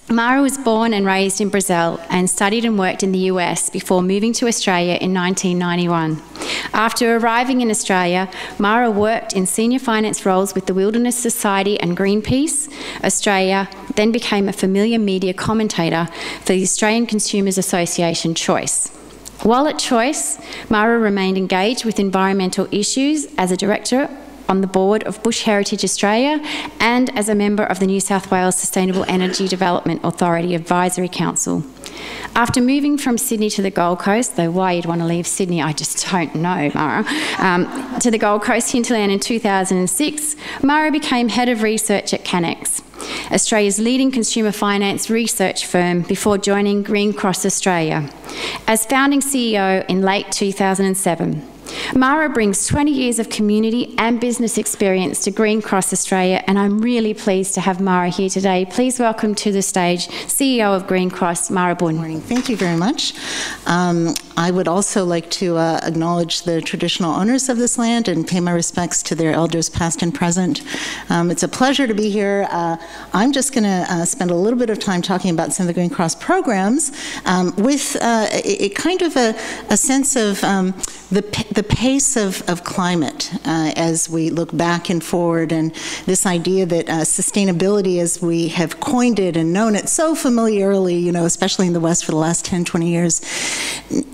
Mara was born and raised in Brazil and studied and worked in the US before moving to Australia in 1991. After arriving in Australia, Mara worked in senior finance roles with the Wilderness Society and Greenpeace Australia, then became a familiar media commentator for the Australian Consumers Association Choice. While at Choice, Mara remained engaged with environmental issues as a director on the board of Bush Heritage Australia and as a member of the New South Wales Sustainable Energy Development Authority Advisory Council. After moving from Sydney to the Gold Coast, though why you'd want to leave Sydney, I just don't know, Mara, to the Gold Coast hinterland in 2006, Mara became head of research at Canex, Australia's leading consumer finance research firm, before joining Green Cross Australia as founding CEO in late 2007. Mara brings 20 years of community and business experience to Green Cross Australia, and I'm really pleased to have Mara here today. Please welcome to the stage CEO of Green Cross, Mara Boone. Good morning. Thank you very much. I would also like to acknowledge the traditional owners of this land and pay my respects to their elders past and present. It's a pleasure to be here. I'm just going to spend a little bit of time talking about some of the Green Cross programs with a kind of a sense of the pace of climate as we look back and forward, and this idea that sustainability, as we have coined it and known it so familiarly, you know, especially in the West for the last 10, 20 years,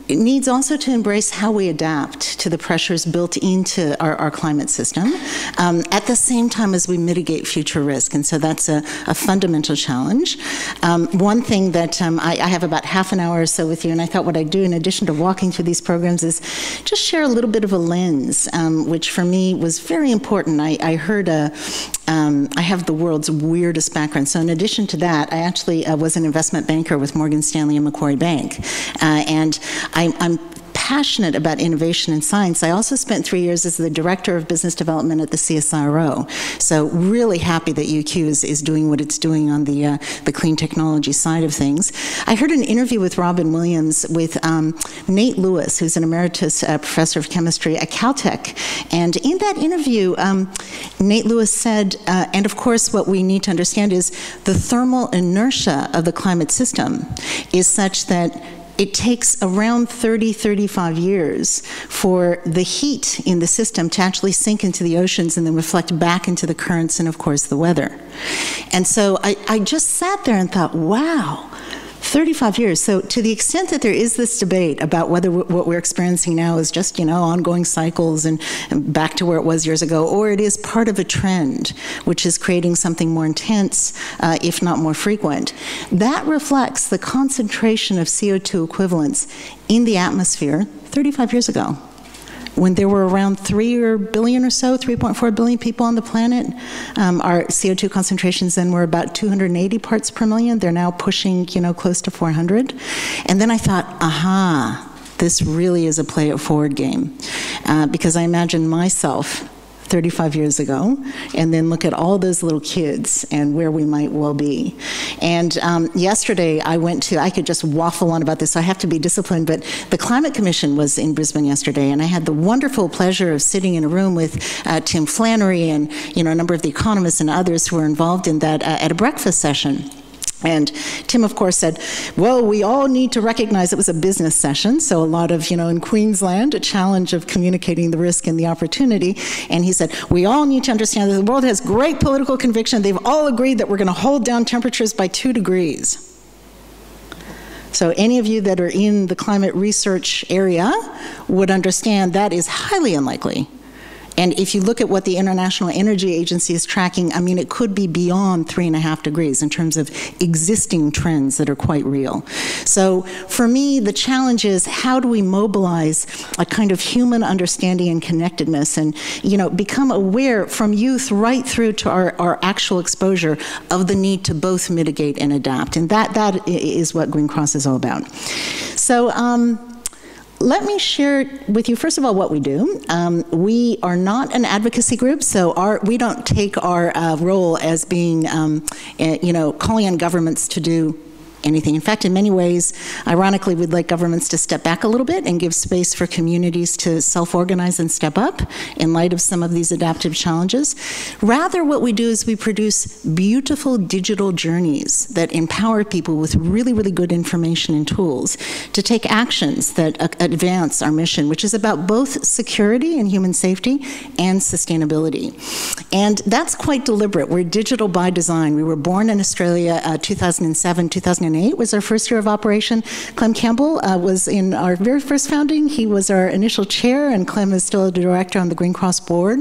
it needs also to embrace how we adapt to the pressures built into our climate system at the same time as we mitigate future risk. And so that's a fundamental challenge. One thing that I have about half an hour or so with you, and I thought what I'd do in addition to walking through these programs is just share a little bit of a lens, which for me was very important. I heard I have the world's weirdest background. So in addition to that, I actually was an investment banker with Morgan Stanley and Macquarie Bank. And I'm passionate about innovation and science. I also spent 3 years as the Director of Business Development at the CSIRO. So really happy that UQ is doing what it's doing on the clean technology side of things. I heard an interview with Robin Williams with Nate Lewis, who's an emeritus professor of chemistry at Caltech. And in that interview, Nate Lewis said, and of course what we need to understand is the thermal inertia of the climate system is such that it takes around 30, 35 years for the heat in the system to actually sink into the oceans and then reflect back into the currents and, of course, the weather. And so I just sat there and thought, wow, 35 years. So to the extent that there is this debate about whether what we're experiencing now is just, you know, ongoing cycles and back to where it was years ago, or it is part of a trend which is creating something more intense, if not more frequent, that reflects the concentration of CO2 equivalents in the atmosphere 35 years ago, when there were around 3 billion or so, 3.4 billion people on the planet. Our CO2 concentrations then were about 280 parts per million. They're now pushing, you know, close to 400. And then I thought, aha, this really is a play it forward game. Because I imagine myself 35 years ago, and then look at all those little kids and where we might well be. And yesterday I could just waffle on about this, so I have to be disciplined, but the Climate Commission was in Brisbane yesterday, and I had the wonderful pleasure of sitting in a room with Tim Flannery and, you know, a number of the economists and others who were involved in that at a breakfast session. And Tim, of course, said, well, we all need to recognize it was a business session, so a lot of, you know, in Queensland, a challenge of communicating the risk and the opportunity. And he said, we all need to understand that the world has great political conviction. They've all agreed that we're going to hold down temperatures by 2 degrees. So any of you that are in the climate research area would understand that is highly unlikely. And if you look at what the International Energy Agency is tracking, I mean, it could be beyond 3.5 degrees in terms of existing trends that are quite real. So for me, the challenge is how do we mobilize a kind of human understanding and connectedness and, you know, become aware from youth right through to our actual exposure of the need to both mitigate and adapt. And that is what Green Cross is all about. So, let me share with you, first of all, what we do. We are not an advocacy group, so we don't take our role as being, you know, calling on governments to do anything. In fact, in many ways, ironically, we'd like governments to step back a little bit and give space for communities to self-organize and step up in light of some of these adaptive challenges. Rather, what we do is we produce beautiful digital journeys that empower people with really, really good information and tools to take actions that advance our mission, which is about both security and human safety and sustainability. And that's quite deliberate. We're digital by design. We were born in Australia 2007, 2008 was our first year of operation. Clem Campbell was in our very first founding. He was our initial chair, and Clem is still a director on the Green Cross board.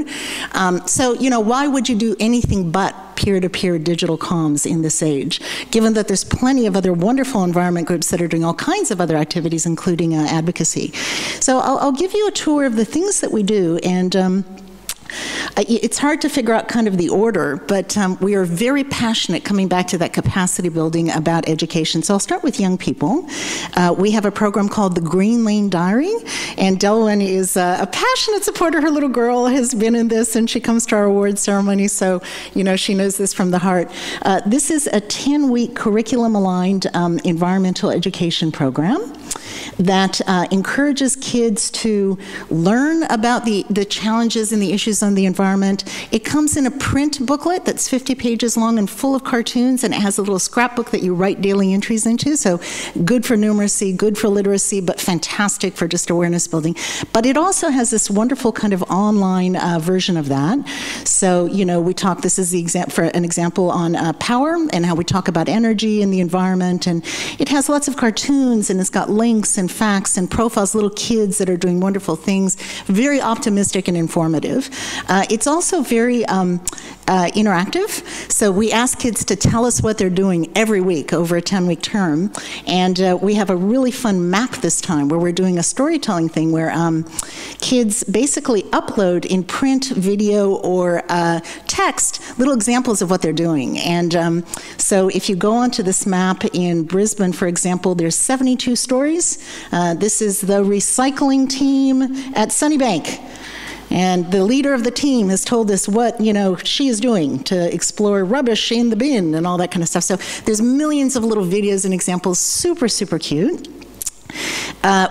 So, you know, why would you do anything but peer-to-peer digital comms in this age, given that there's plenty of other wonderful environment groups that are doing all kinds of other activities, including advocacy. So I'll give you a tour of the things that we do, and it's hard to figure out kind of the order, but we are very passionate, coming back to that capacity building, about education. So I'll start with young people. We have a program called the Green Lane Diary, and Delwyn is a passionate supporter. Her little girl has been in this, and she comes to our awards ceremony, so you know she knows this from the heart. This is a 10-week curriculum-aligned environmental education program that encourages kids to learn about the challenges and the issues on the environment. It comes in a print booklet that's 50 pages long and full of cartoons, and it has a little scrapbook that you write daily entries into, so good for numeracy, good for literacy, but fantastic for just awareness building. But it also has this wonderful kind of online version of that. So, you know, we talk, this is an example on power and how we talk about energy and the environment, and it has lots of cartoons, and it's got links and facts and profiles, little kids that are doing wonderful things, very optimistic and informative. It's also very interactive, so we ask kids to tell us what they're doing every week over a 10-week term, and we have a really fun map this time where we're doing a storytelling thing where kids basically upload in print, video, or text little examples of what they're doing. And so if you go onto this map in Brisbane, for example, there's 72 stories. This is the recycling team at Sunnybank. And the leader of the team has told us what, you know, she is doing to explore rubbish in the bin and all that kind of stuff. So there's millions of little videos and examples, super, super cute.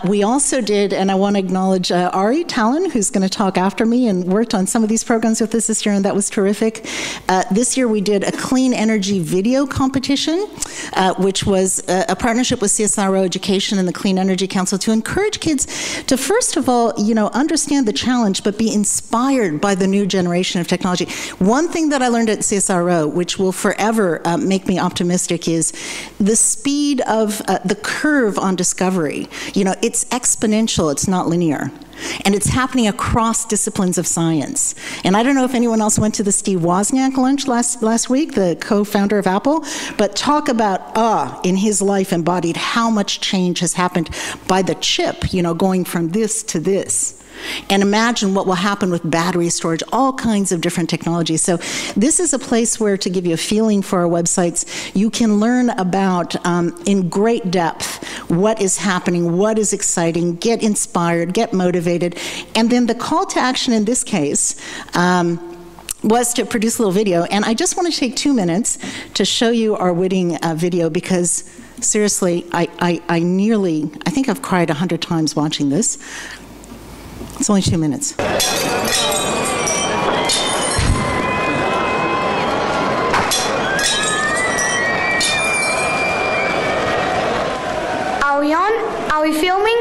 We also did, and I want to acknowledge Ari Talon, who's going to talk after me and worked on some of these programs with us this year, and that was terrific. This year we did a clean energy video competition, which was a partnership with CSIRO Education and the Clean Energy Council to encourage kids to, first of all, you know, understand the challenge, but be inspired by the new generation of technology. One thing that I learned at CSIRO, which will forever make me optimistic, is the speed of the curve on discovery. You know, it's exponential, it's not linear. And it's happening across disciplines of science. And I don't know if anyone else went to the Steve Wozniak lunch last week, the co-founder of Apple, but talk about, in his life embodied how much change has happened by the chip, you know, going from this to this. And imagine what will happen with battery storage, all kinds of different technologies. So this is a place where, to give you a feeling for our websites, you can learn about, in great depth, what is happening, what is exciting, get inspired, get motivated. And then the call to action in this case was to produce a little video. And I just want to take 2 minutes to show you our winning video, because seriously, I think I've cried 100 times watching this. It's only 2 minutes. Are we on? Are we filming?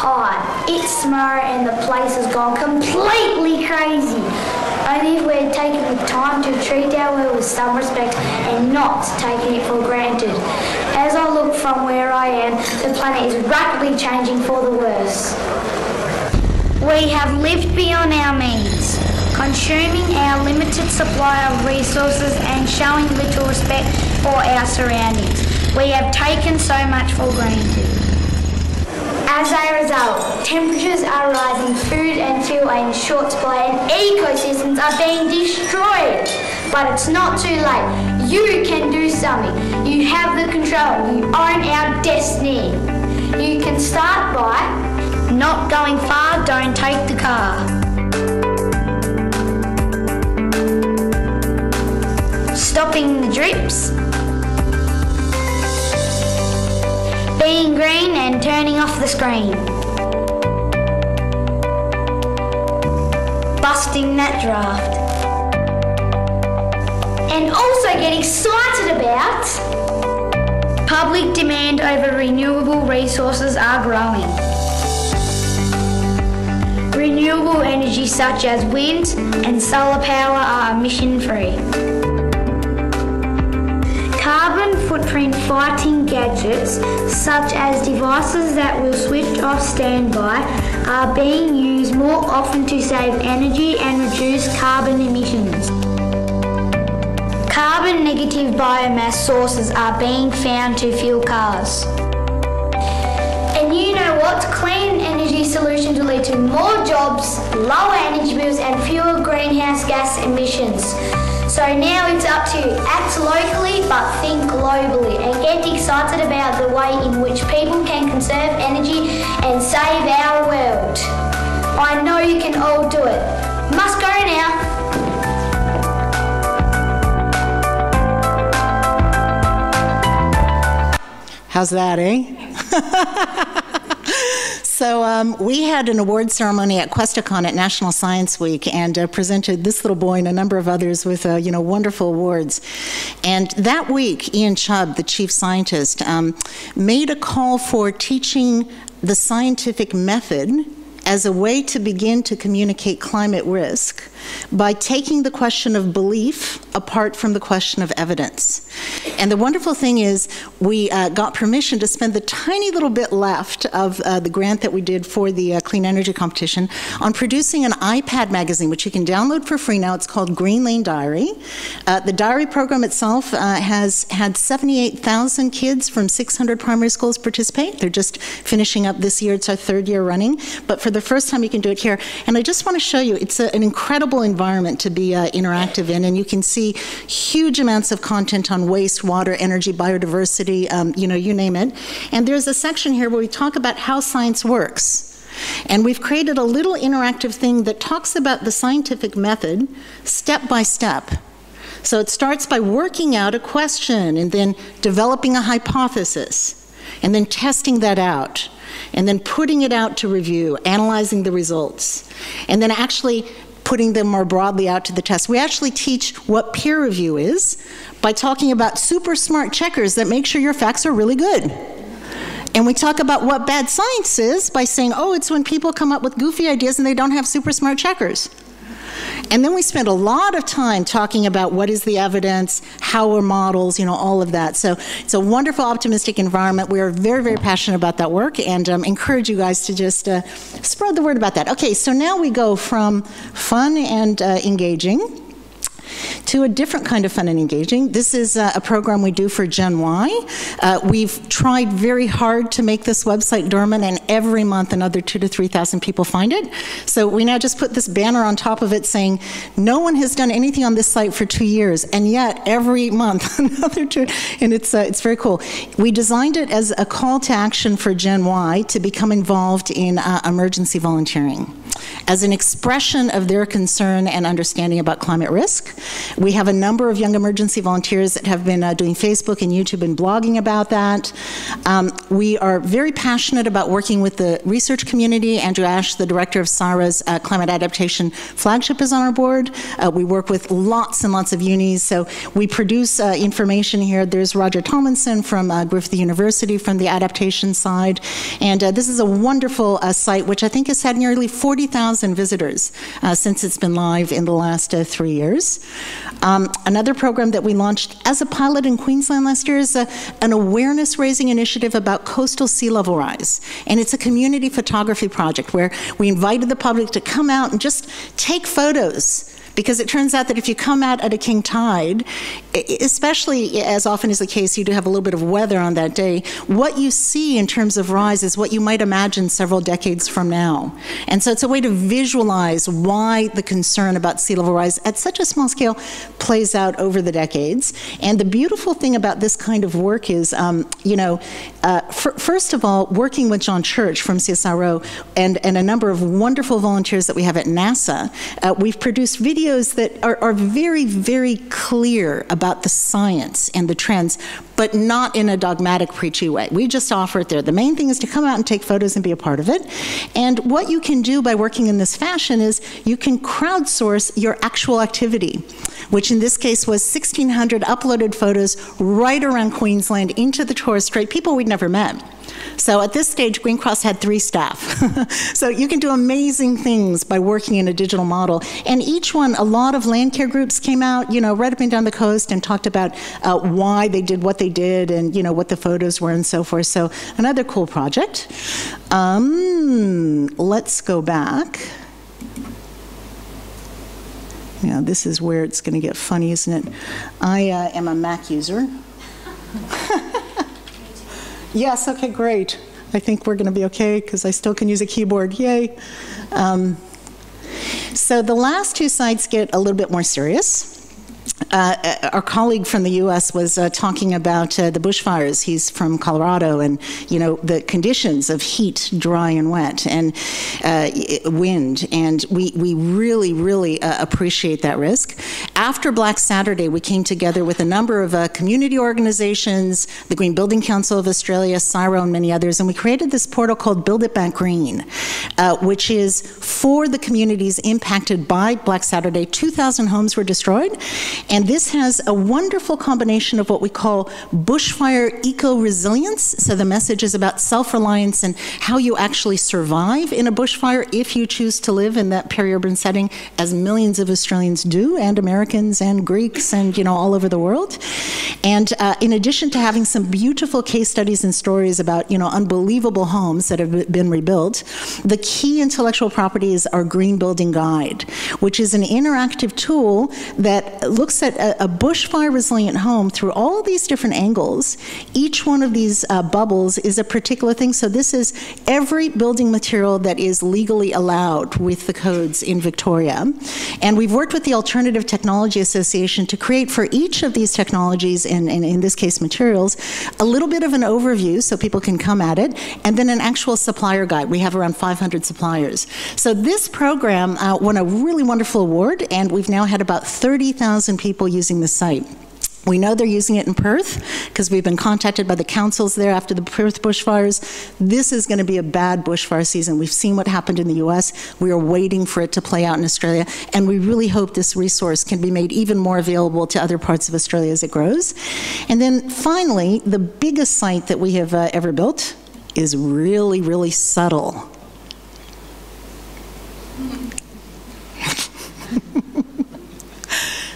Hi, it's Samara, and the place has gone completely crazy. Only if we're taking the time to treat our world with some respect and not taking it for granted. As I look from where I am, the planet is rapidly changing for the worse. We have lived beyond our means, consuming our limited supply of resources and showing little respect for our surroundings. We have taken so much for granted. As a result, temperatures are rising, food and fuel are in short supply, and ecosystems are being destroyed. But it's not too late. You can do something. You have the control. You own our destiny. You can start by not going far, don't take the car. Stopping the drips. turning off the screen. Busting that draft. And also get excited about public demand over renewable resources are growing. Renewable energy such as wind and solar power are emission-free. Carbon footprint fighting gadgets, such as devices that will switch off standby, are being used more often to save energy and reduce carbon emissions. Carbon negative biomass sources are being found to fuel cars. And you know what? Clean energy solutions will lead to more jobs, lower energy bills and fewer greenhouse gas emissions. So now it's up to you. Act locally but think globally and get excited about the way in which people can conserve energy and save our world. I know you can all do it. Must go now. How's that, eh? So we had an award ceremony at QuestaCon at National Science Week and presented this little boy and a number of others with, wonderful awards. And that week, Ian Chubb, the chief scientist, made a call for teaching the scientific method as a way to begin to communicate climate risk by taking the question of belief apart from the question of evidence. And the wonderful thing is we got permission to spend the tiny little bit left of the grant that we did for the Clean Energy Competition on producing an iPad magazine, which you can download for free now. It's called Green Lane Diary. The diary program itself has had 78,000 kids from 600 primary schools participate. They're just finishing up this year. It's our third year running. But for the first time, you can do it here. And I just want to show you, it's an incredible environment to be interactive in, and you can see huge amounts of content on waste, water, energy, biodiversity, you name it. And there's a section here where we talk about how science works. And we've created a little interactive thing that talks about the scientific method step by step. So it starts by working out a question and then developing a hypothesis and then testing that out and then putting it out to review, analyzing the results, and then actually putting them more broadly out to the test. We actually teach what peer review is by talking about super smart checkers that make sure your facts are really good. And we talk about what bad science is by saying, oh, it's when people come up with goofy ideas and they don't have super smart checkers. And then we spend a lot of time talking about what is the evidence, how are models, all of that. So it's a wonderful, optimistic environment. We are very, very passionate about that work and encourage you guys to just spread the word about that. Okay, so now we go from fun and engaging to a different kind of fun and engaging. This is a program we do for Gen Y. We've tried very hard to make this website dormant, and every month another 2,000 to 3,000 people find it. So we now just put this banner on top of it saying, no one has done anything on this site for 2 years, and yet every month another 2, and it's very cool. We designed it as a call to action for Gen Y to become involved in emergency volunteering as an expression of their concern and understanding about climate risk. We have a number of young emergency volunteers that have been doing Facebook and YouTube and blogging about that. We are very passionate about working with the research community. Andrew Ash, the director of SARA's Climate Adaptation Flagship, is on our board. We work with lots and lots of unis, so we produce information here. There's Roger Tomlinson from Griffith University from the adaptation side, and this is a wonderful site which I think has had nearly 40,000 visitors since it's been live in the last 3 years. Another program that we launched as a pilot in Queensland last year is an awareness-raising initiative about coastal sea level rise. And it's a community photography project where we invited the public to come out and just take photos. Because it turns out that if you come out at a king tide, especially as often is the case, you do have a little bit of weather on that day, what you see in terms of rise is what you might imagine several decades from now. And so it's a way to visualize why the concern about sea level rise at such a small scale plays out over the decades. And the beautiful thing about this kind of work is, first of all, working with John Church from CSIRO and a number of wonderful volunteers that we have at NASA, we've produced videos that are very, very clear about about the science and the trends, but not in a dogmatic, preachy way. We just offer it there. The main thing is to come out and take photos and be a part of it. And what you can do by working in this fashion is you can crowdsource your actual activity, which in this case was 1,600 uploaded photos right around Queensland into the Torres Strait, people we'd never met. So at this stage, Green Cross had 3 staff. So you can do amazing things by working in a digital model. And each one, a lot of land care groups came out, you know, right up and down the coast and talked about why they did what they did and, you know, what the photos were and so forth. So another cool project. Let's go back. Yeah, this is where it's going to get funny, isn't it? I am a Mac user. Yes, okay, great. I think we're going to be okay because I still can use a keyboard. Yay. So the last 2 sites get a little bit more serious. Our colleague from the U.S. was talking about the bushfires. He's from Colorado, and you know the conditions of heat, dry and wet, and wind. And we really appreciate that risk. After Black Saturday, we came together with a number of community organizations, the Green Building Council of Australia, CSIRO, and many others, and we created this portal called Build It Back Green, which is for the communities impacted by Black Saturday. 2,000 homes were destroyed. And this has a wonderful combination of what we call bushfire eco-resilience. So the message is about self-reliance and how you actually survive in a bushfire if you choose to live in that peri-urban setting, as millions of Australians do, and Americans and Greeks and, you know, all over the world. And in addition to having some beautiful case studies and stories about, you know, unbelievable homes that have been rebuilt, the key intellectual property is our Green Building Guide, which is an interactive tool that looks at a bushfire resilient home through all these different angles. Each one of these bubbles is a particular thing. So this is every building material that is legally allowed with the codes in Victoria. And we've worked with the Alternative Technology Association to create for each of these technologies, and in this case materials, a little bit of an overview so people can come at it, and then an actual supplier guide. We have around 500 suppliers. So this program won a really wonderful award, and we've now had about 30,000 people using the site. We know they're using it in Perth because we've been contacted by the councils there after the Perth bushfires. This is going to be a bad bushfire season. We've seen what happened in the US. We are waiting for it to play out in Australia, and we really hope this resource can be made even more available to other parts of Australia as it grows. And then finally, the biggest site that we have ever built is really subtle.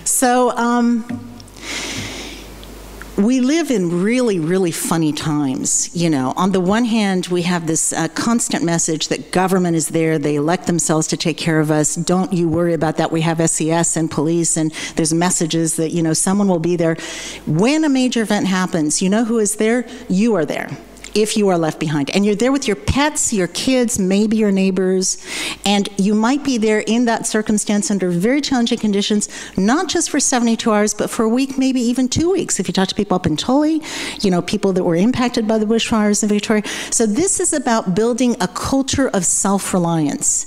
So, we live in really funny times. You know, on the one hand, we have this constant message that government is there, they elect themselves to take care of us, don't you worry about that, we have SES and police, and there's messages that, you know, someone will be there. When a major event happens, you know who is there? You are there, if you are left behind. And you're there with your pets, your kids, maybe your neighbors, and you might be there in that circumstance under very challenging conditions, not just for 72 hours, but for a week, maybe even 2 weeks. If you talk to people up in Tully, you know, people that were impacted by the bushfires in Victoria. So this is about building a culture of self-reliance.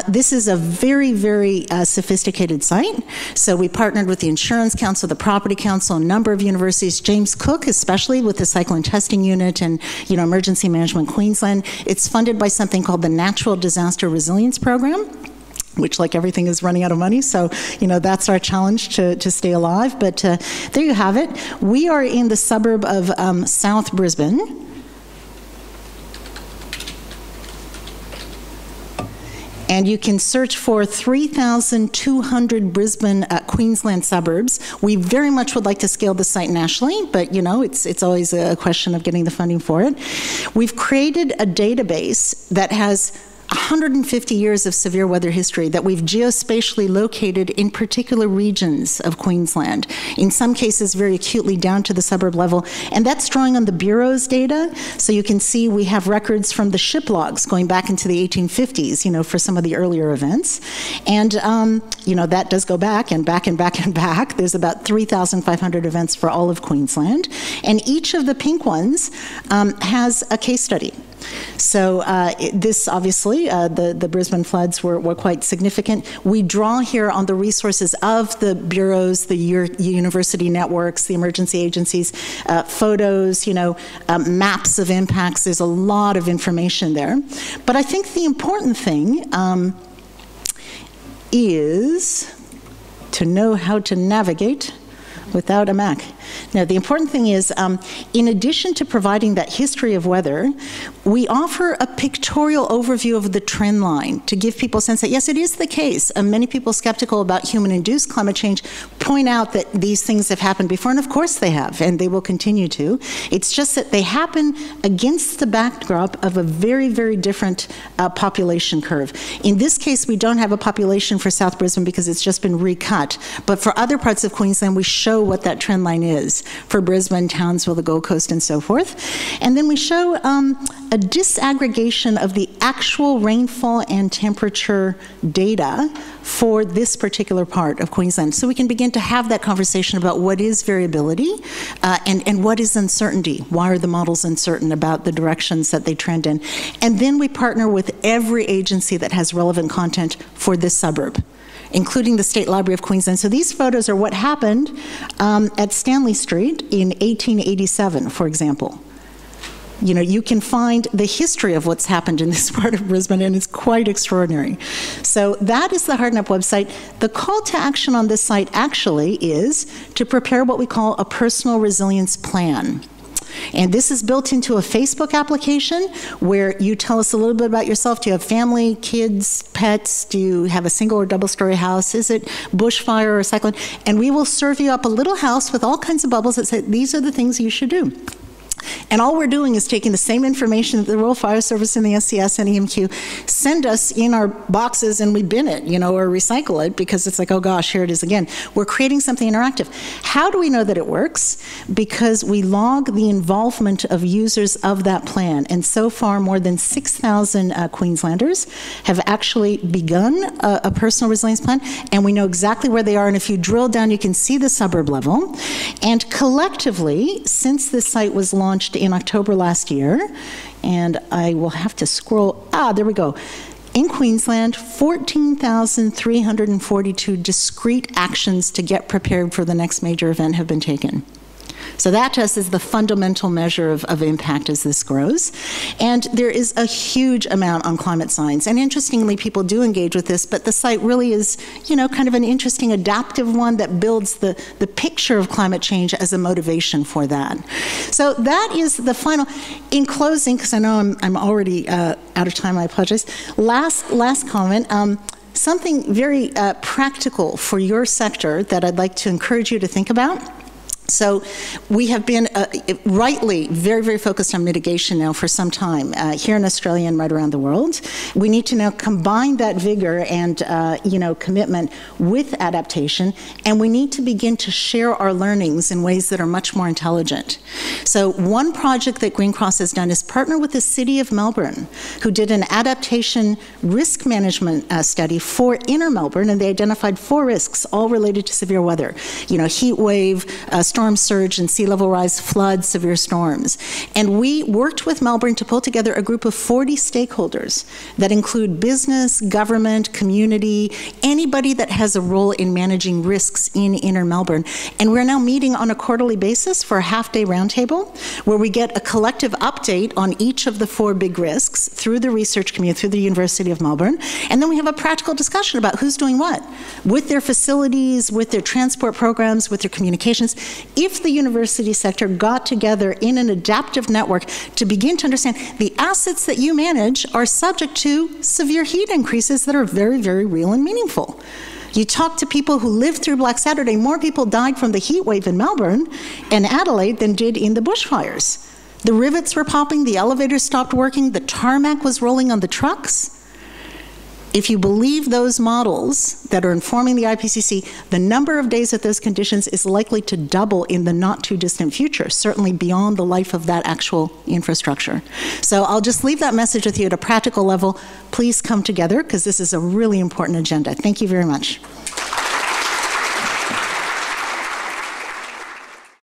This is a very sophisticated site. So we partnered with the Insurance Council, the Property Council, a number of universities, James Cook especially with the Cyclone Testing Unit, and you know, Emergency Management Queensland. It's funded by something called the Natural Disaster Resilience Program, which, like everything, is running out of money. So, you know, that's our challenge to stay alive. But there you have it. We are in the suburb of South Brisbane. And you can search for 3,200 Brisbane, Queensland suburbs. We very much would like to scale the site nationally, but you know, it's always a question of getting the funding for it. We've created a database that has 150 years of severe weather history that we've geospatially located in particular regions of Queensland, in some cases very acutely down to the suburb level, and that's drawing on the Bureau's data. So you can see we have records from the ship logs going back into the 1850s, you know, for some of the earlier events. And, you know, that does go back and back and back and back. There's about 3,500 events for all of Queensland. And each of the pink ones has a case study. So this, obviously, the Brisbane floods were quite significant. We draw here on the resources of the bureaus, the university networks, the emergency agencies, photos, maps of impacts. There's a lot of information there. But I think the important thing is to know how to navigate without a Mac. Now, the important thing is, in addition to providing that history of weather, we offer a pictorial overview of the trend line to give people a sense that, yes, it is the case. Many people skeptical about human-induced climate change point out that these things have happened before, and of course they have, and they will continue to. It's just that they happen against the backdrop of a very, very different population curve. In this case, we don't have a population for South Brisbane because it's just been recut, but for other parts of Queensland, we show what that trend line is for Brisbane, Townsville, the Gold Coast, and so forth. And then we show a disaggregation of the actual rainfall and temperature data for this particular part of Queensland. So we can begin to have that conversation about what is variability and what is uncertainty. Why are the models uncertain about the directions that they trend in? And then we partner with every agency that has relevant content for this suburb, including the State Library of Queensland. So these photos are what happened at Stanley Street in 1887, for example. You can find the history of what's happened in this part of Brisbane, and it's quite extraordinary. So that is the HardNap website. The call to action on this site actually is to prepare what we call a personal resilience plan. And this is built into a Facebook application where you tell us a little bit about yourself. Do you have family, kids, pets? Do you have a single or double-story house? Is it bushfire or cyclone? And we will serve you up a little house with all kinds of bubbles that say, these are the things you should do. And all we're doing is taking the same information that the Royal Fire Service and the SCS and EMQ send us in our boxes, and we bin it, or recycle it, because it's like, oh gosh, here it is again. We're creating something interactive. How do we know that it works? Because we log the involvement of users of that plan. And so far, more than 6,000 Queenslanders have actually begun a personal resilience plan, and we know exactly where they are. And if you drill down, you can see the suburb level. And collectively, since this site was launched in October last year, and I will have to scroll, there we go. In Queensland, 14,342 discrete actions to get prepared for the next major event have been taken. So that to us is the fundamental measure of impact as this grows. And there is a huge amount on climate science. And interestingly, people do engage with this, but the site really is, kind of an interesting adaptive one that builds the picture of climate change as a motivation for that. So that is the final. In closing, because I know I'm already out of time, I apologize. Last comment. Something very practical for your sector that I'd like to encourage you to think about. So we have been rightly very, very focused on mitigation now for some time here in Australia and right around the world. We need to now combine that vigor and commitment with adaptation, and we need to begin to share our learnings in ways that are much more intelligent. So one project that Green Cross has done is partner with the City of Melbourne, who did an adaptation risk management study for inner Melbourne, and they identified 4 risks, all related to severe weather. Heat wave, storm surge and sea level rise, floods, severe storms. And we worked with Melbourne to pull together a group of 40 stakeholders that include business, government, community, anybody that has a role in managing risks in inner Melbourne. And we're now meeting on a quarterly basis for a half-day roundtable where we get a collective update on each of the 4 big risks through the research community, through the University of Melbourne. And then we have a practical discussion about who's doing what with their facilities, with their transport programs, with their communications. If the university sector got together in an adaptive network to begin to understand the assets that you manage are subject to severe heat increases that are very, very real and meaningful. You talk to people who lived through Black Saturday, more people died from the heat wave in Melbourne and Adelaide than did in the bushfires. The rivets were popping, the elevators stopped working, the tarmac was rolling on the trucks. If you believe those models that are informing the IPCC, the number of days at those conditions is likely to double in the not too distant future, certainly beyond the life of that actual infrastructure. So I'll just leave that message with you at a practical level. Please come together, because this is a really important agenda. Thank you very much.